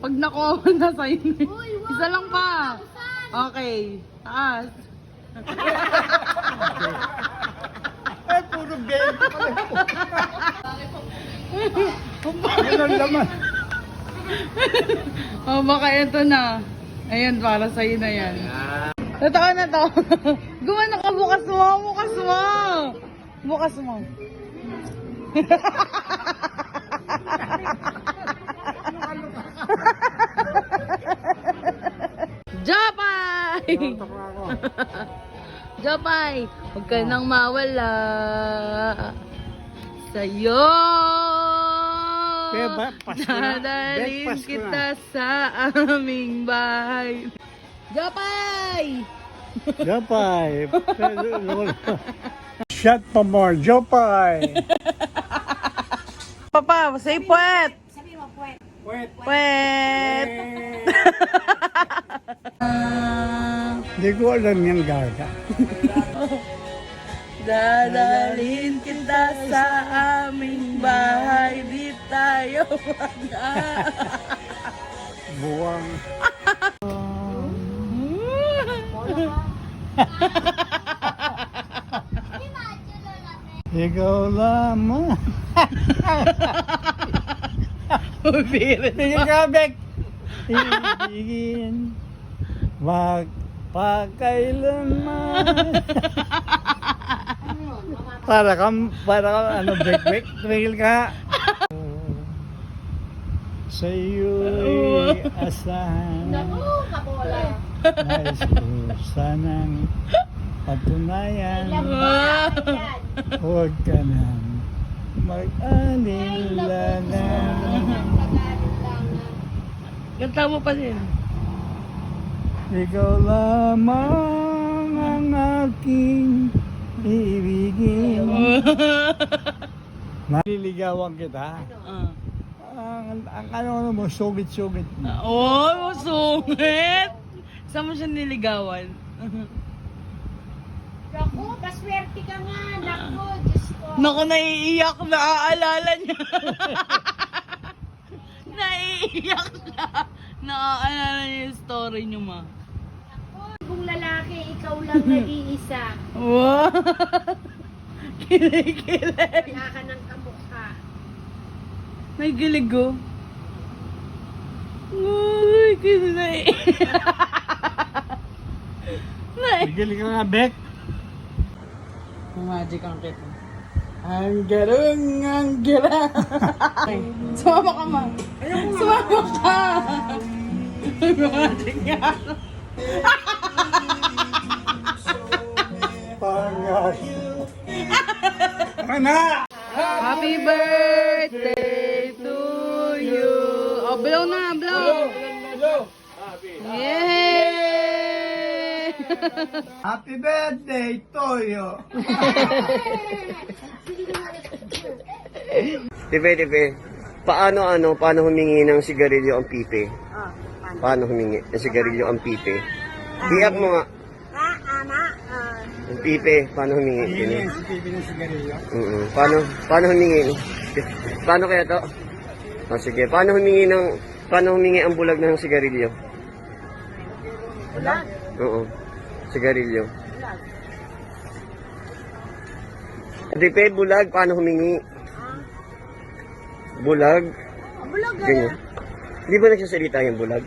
Pag nakuha mo na sa'yo. Isa lang pa. Okay. Taas. Eh, puro bento ka lang. Walang laman. Oh, baka ito na. Ayan, para sa'yo na yan. Totoo na to. Gumana ka, bukas mo. Bukas mo. Bukas mo. Japay! Japay! Huwag ka nang mawala. Sa'yo! Dadalhin Breakfast ko kita na. sa aming bahay. Japay! Jopay. Shot pa more. Jopay. Papa, say puwet! Wait. Puwet! Hindi ko alam yung gaga. Dadalhin kita sa aming bahay. Di tayo Buwang. Ikaw lamang. Sige ka, Bek. Ibigin. Magpakailanman. para ka, ano, Bek, tumigil ka. Sa iyo'y asahan. Nais ko sanang patunayan. Huwag ka nang mag-alinlangan. Kanta mo pa din. Ikaw lamang ang aking ibigin. Naliligawan kita. Ang ano mo, sugit-sugit mo. Oh, sungit! Saan mo siya niligawan? Naku, paswerte ka nga. Naku, Diyos ko. Naku, naiiyak na. Aalala niya. Naiiyak na. Naaalala niya yung story niyo, ma. Naku, kung lalaki, ikaw lang nag-iisa. Wow! Kilig-kilig. Wala ka ng kamukha. May gilig ko. Uy, kinay. Pagili ka nga, Bek. Magic ang kita. Ang garong, ang gara. Sumama ka, ma. Sumama ka. Magic nga. Pangas. Mana! Happy birthday to you. Oh, blow na, blow. Yay! Happy birthday, Toyo! Tipe, paano humingi ng sigarilyo ang pipe? Paano humingi ng sigarilyo ang pipe? Iyak mo nga. Ang pipe, paano humingi? Hindi yung sipipi ng sigarilyo. Paano humingi? Paano kaya to? Oh, sige, paano humingi ang bulag ng sigarilyo? Bulag? Oo. Sigarilyo. Tipe, bulag, paano humingi? Bulag? Bulag ka Ganyan. Di ba nagsasalita yung bulag?